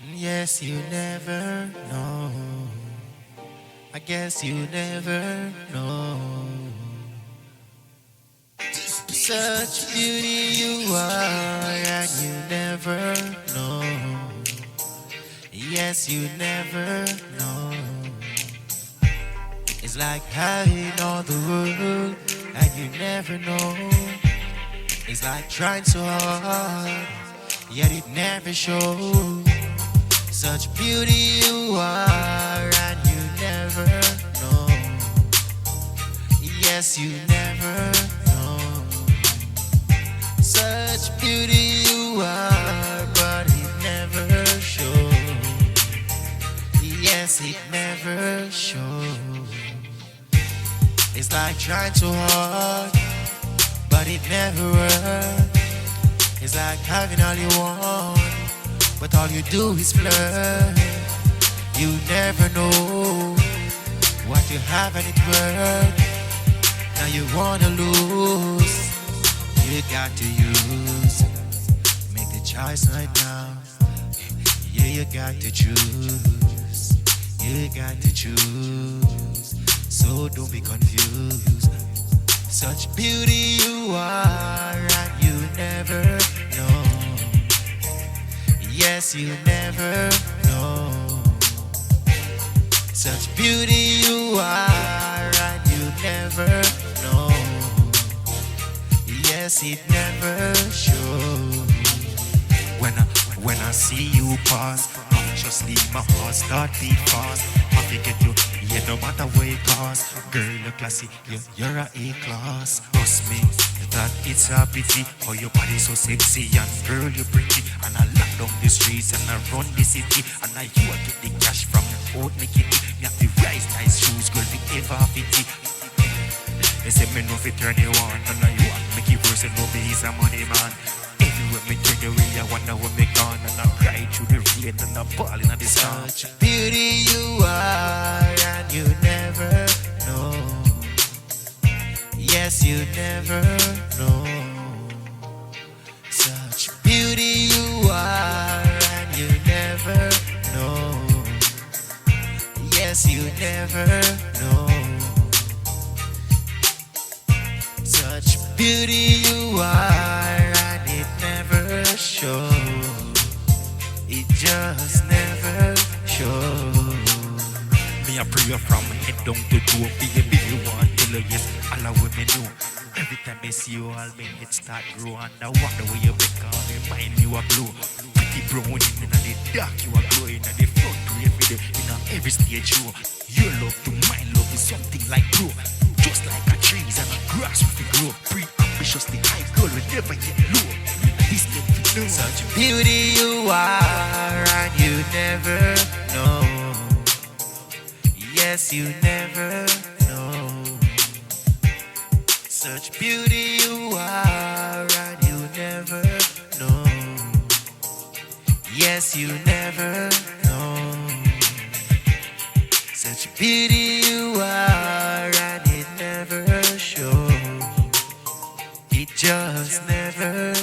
Yes, you never know. I guess you never know. Such beauty you are, and you never know. Yes, you never know. It's like having all the world, and you never know. It's like trying so hard, yet it never shows. Such beauty you are, and you never know. Yes, you never know. Such beauty you are, but it never shows. Yes, it never shows. It's like trying too hard, but it never works. It's like having all you want, but all you do is flirt. You never know what you have and it works. Now you wanna lose. You got to use. Make the choice right now. Yeah, you got to choose. You got to choose. So don't be confused. Such beauty you are, and you never know. Yes, you never know. Such beauty you are, and you never know. Yes, it never shows. When I see you pass, consciously my heart start beat fast. I forget you, yeah, no matter where it costs. Girl, you're classy, you're a A-class. Trust me, that it's a pity how your body so sexy and girl you're pretty. And I lock down the streets and I run the city. And I you I get the cash from Old Nicky. Me have the right nice shoes, girl, the ever fitty. They say me know fi turn you on, and I you want make it worse and no be he's a money man. Everywhere me turn you away, I wonder where me gone, and I cry through the rain and I ball in the sun. Such beauty you are, and you never know. Yes, you never know. Such beauty you are, and you never know. Yes, you never know. Such beauty you are, and it never shows. It just never shows. Me a pray from head down to toe. Baby, you want to love, yes, all the women know. Every time I see you, all my head start grow. And I walk the way you make all my mind you a glow. Pretty brown in the dark, you are glowing. And the front green video in every stage show. Your love to my love is something like grow. Just like a trees and a grass we grow. Pre-ambitiously high girl will never get low. This let you know. Such beauty you are, and you never know. Yes, you never know. Such beauty you are, and you never know. Yes, you never know. Such beauty you are, and it never shows. It just never